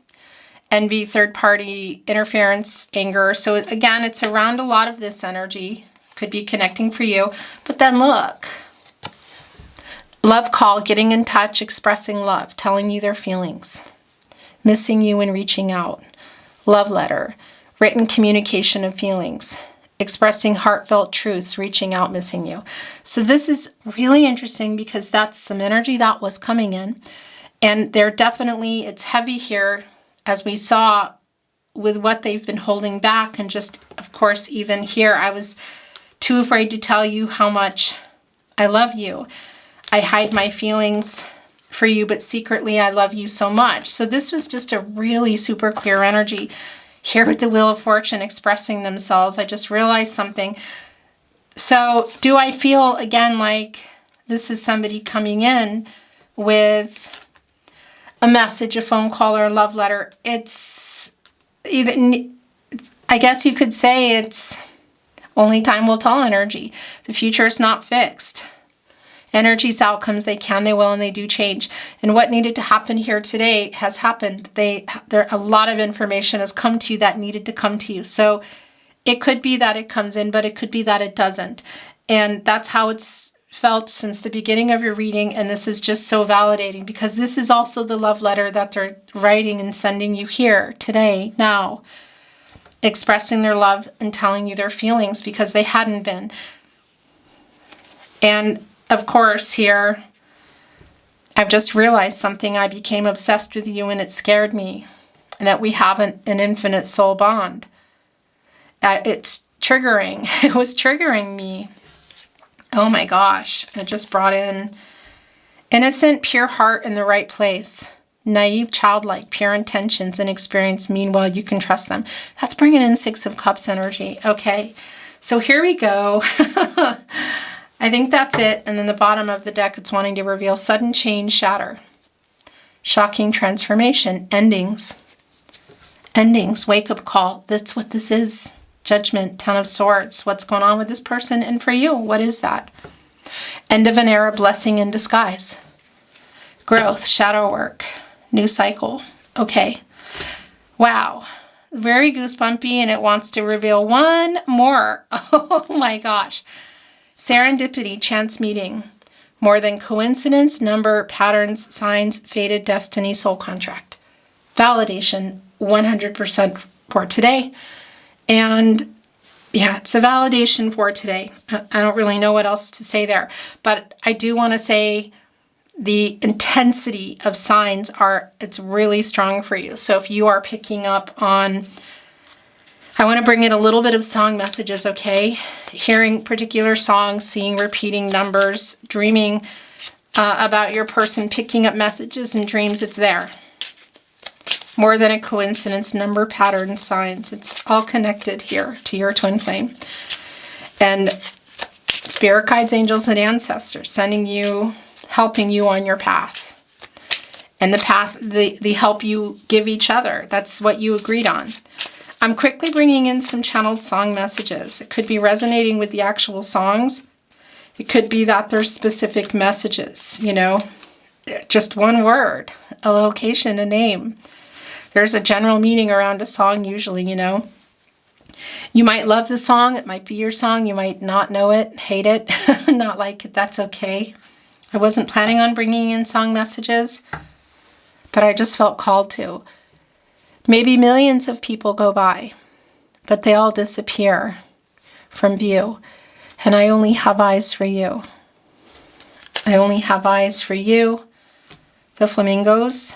Envy, third party, interference, anger. So again, it's around a lot of this energy. Could be connecting for you. But then look. Love call, getting in touch, expressing love, telling you their feelings. Missing you and reaching out. Love letter, written communication of feelings. Expressing heartfelt truths, reaching out, missing you. So this is really interesting because that's some energy that was coming in. And they're definitely, it's heavy here, as we saw with what they've been holding back. And just, of course, even here, I was too afraid to tell you how much I love you. I hide my feelings for you, but secretly I love you so much. So this was just a really super clear energy here with the Wheel of Fortune expressing themselves. I just realized something. So do I feel, again, like this is somebody coming in with a message, a phone call, or a love letter? It's either, I guess you could say it's only time will tell energy. The future is not fixed. Energies, outcomes, they can, they will, and they do change. And what needed to happen here today has happened. A lot of information has come to you that needed to come to you. So it could be that it comes in, but it could be that it doesn't. And that's how it's felt since the beginning of your reading. And this is just so validating, because this is also the love letter that they're writing and sending you here today, now, expressing their love and telling you their feelings because they hadn't been. And of course, here, I've just realized something. I became obsessed with you and it scared me. And that we have an infinite soul bond. It's triggering. It was triggering me. Oh my gosh. It just brought in innocent, pure heart in the right place. Naive, childlike, pure intentions and experience. Meanwhile, you can trust them. That's bringing in Six of Cups energy. Okay. So here we go. I think that's it. And then the bottom of the deck, it's wanting to reveal sudden change, shatter. Shocking transformation, endings. Endings, wake-up call. That's what this is. Judgment, Ten of Swords. What's going on with this person and for you? What is that? End of an era, blessing in disguise. Growth, shadow work, new cycle. Okay. Wow. Very goosebumpy, and it wants to reveal one more. Oh my gosh. Serendipity, chance meeting. More than coincidence, number, patterns, signs, fated destiny, soul contract. Validation, 100% for today. And yeah, it's a validation for today. I don't really know what else to say there. But I do want to say the intensity of signs it's really strong for you. So if you are picking up on, I want to bring in a little bit of song messages, okay? Hearing particular songs, seeing repeating numbers, dreaming about your person, picking up messages and dreams, it's there. More than a coincidence, number, pattern, signs. It's all connected here to your twin flame. And spirit guides, angels, and ancestors sending you, helping you on your path. And the path, the help you give each other. That's what you agreed on. I'm quickly bringing in some channeled song messages. It could be resonating with the actual songs. It could be that there's specific messages, you know, just one word, a location, a name. There's a general meaning around a song usually, you know. You might love the song. It might be your song. You might not know it, hate it, not like it. That's okay. I wasn't planning on bringing in song messages, but I just felt called to. Maybe millions of people go by, but they all disappear from view. And I only have eyes for you. I only have eyes for you, the flamingos.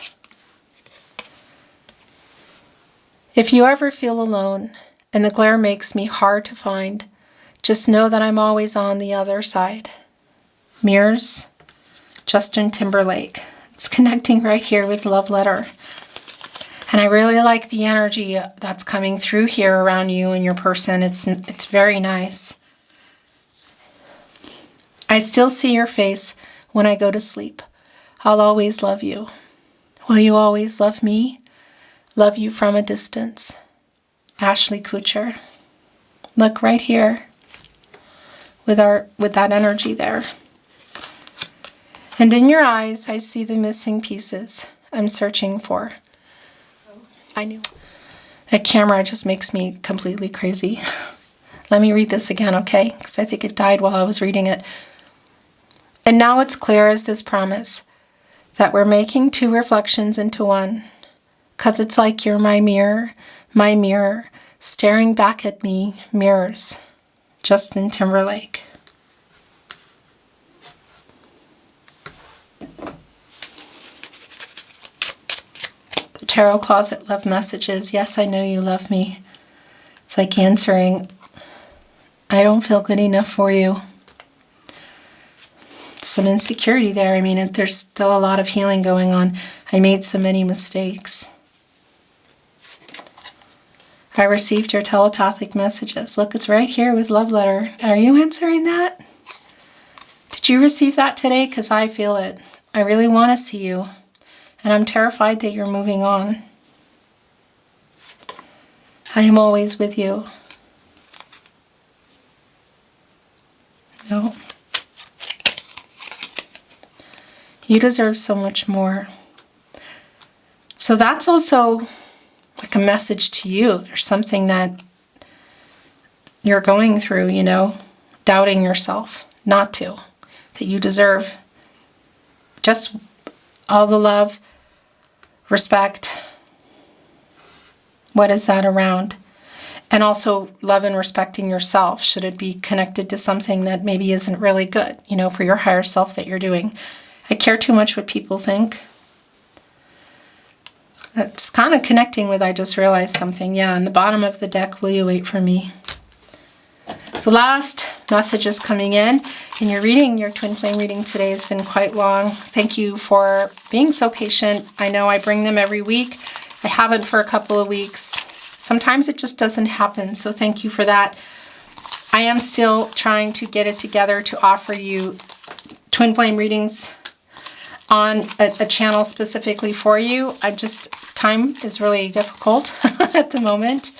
If you ever feel alone and the glare makes me hard to find, just know that I'm always on the other side. Mirrors, Justin Timberlake. It's connecting right here with Love Letter. And I really like the energy that's coming through here around you and your person. It's very nice. I still see your face when I go to sleep. I'll always love you. Will you always love me? Love you from a distance. Ashley Kutcher. Look right here with that energy there. And in your eyes, I see the missing pieces I'm searching for. I knew. That camera just makes me completely crazy. Let me read this again, okay? Because I think it died while I was reading it. And now it's clear as this promise that we're making two reflections into one. Because it's like you're my mirror, staring back at me, mirrors. Justin Timberlake. The Tarot Closet Love Messages. Yes, I know you love me. It's like answering, I don't feel good enough for you. Some insecurity there. I mean, there's still a lot of healing going on. I made so many mistakes. I received your telepathic messages. Look, it's right here with Love Letter. Are you answering that? Did you receive that today? Because I feel it. I really want to see you. And I'm terrified that you're moving on. I am always with you. No. You deserve so much more. So that's also like a message to you. There's something that you're going through, you know, doubting yourself, not to, that you deserve just all the love, respect. What is that around? And also love and respecting yourself. Should it be connected to something that maybe isn't really good, you know, for your higher self that you're doing? I care too much what people think. It's kind of connecting with, I just realized something. Yeah, on the bottom of the deck, will you wait for me? The last message is coming in your reading, your twin flame reading today has been quite long. Thank you for being so patient. I know I bring them every week. I haven't for a couple of weeks. Sometimes it just doesn't happen, so thank you for that. I am still trying to get it together to offer you twin flame readings on a channel specifically for you. Time is really difficult at the moment.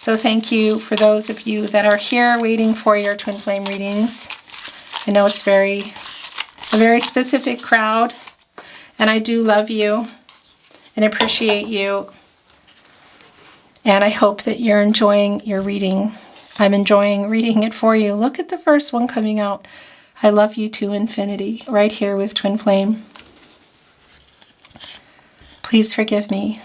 So thank you for those of you that are here waiting for your twin flame readings. I know it's a very specific crowd, and I do love you and appreciate you. And I hope that you're enjoying your reading. I'm enjoying reading it for you. Look at the first one coming out. I love you to infinity, right here with twin flame. Please forgive me.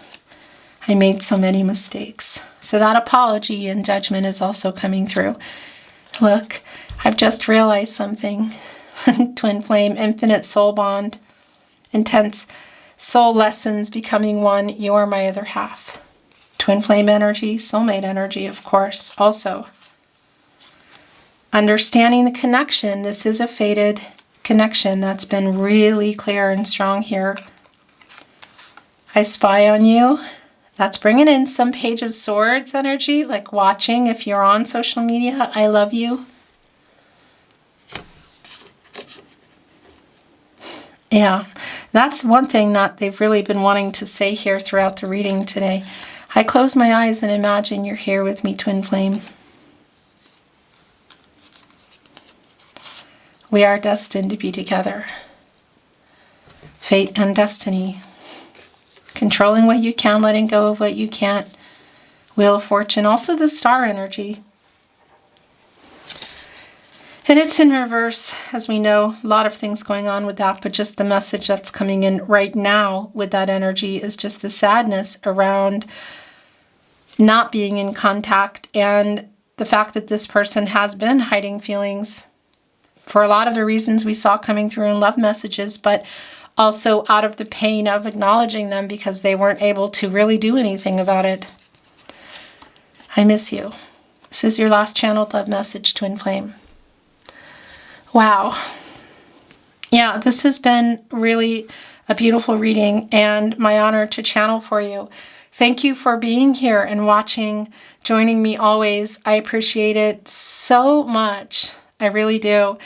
I made so many mistakes. So that apology and judgment is also coming through. Look, I've just realized something. Twin flame, infinite soul bond, intense soul lessons, becoming one. You are my other half. Twin flame energy, soulmate energy, of course, also. Understanding the connection. This is a fated connection that's been really clear and strong here. I spy on you. That's bringing in some Page of Swords energy, like watching if you're on social media. I love you. Yeah, that's one thing that they've really been wanting to say here throughout the reading today. I close my eyes and imagine you're here with me, twin flame. We are destined to be together. Fate and destiny. Controlling what you can, letting go of what you can't. Wheel of Fortune. Also the star energy. And it's in reverse, as we know. A lot of things going on with that, but just the message that's coming in right now with that energy is just the sadness around not being in contact and the fact that this person has been hiding feelings for a lot of the reasons we saw coming through in love messages, but also out of the pain of acknowledging them because they weren't able to really do anything about it. I miss you. This is your last channeled love message, twin flame. Wow. Yeah, this has been really a beautiful reading and my honor to channel for you. Thank you for being here and watching, joining me always. I appreciate it so much. I really do.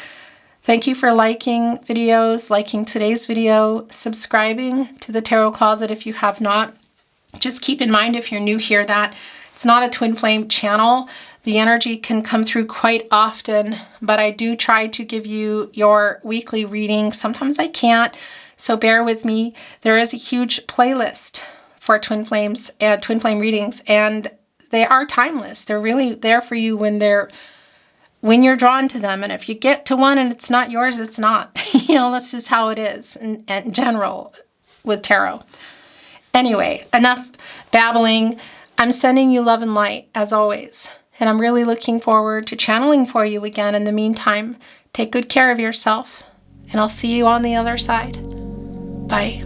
Thank you for liking videos, liking today's video, subscribing to the Tarot Closet if you have not. Just keep in mind if you're new here that it's not a twin flame channel. The energy can come through quite often, but I do try to give you your weekly reading. Sometimes I can't, so bear with me. There is a huge playlist for twin flames and twin flame readings, and they are timeless. They're really there for you when you're drawn to them. And if you get to one and it's not yours, it's not. You know, that's just how it is in general with tarot. Anyway, enough babbling. I'm sending you love and light as always. And I'm really looking forward to channeling for you again. In the meantime, take good care of yourself, and I'll see you on the other side. Bye.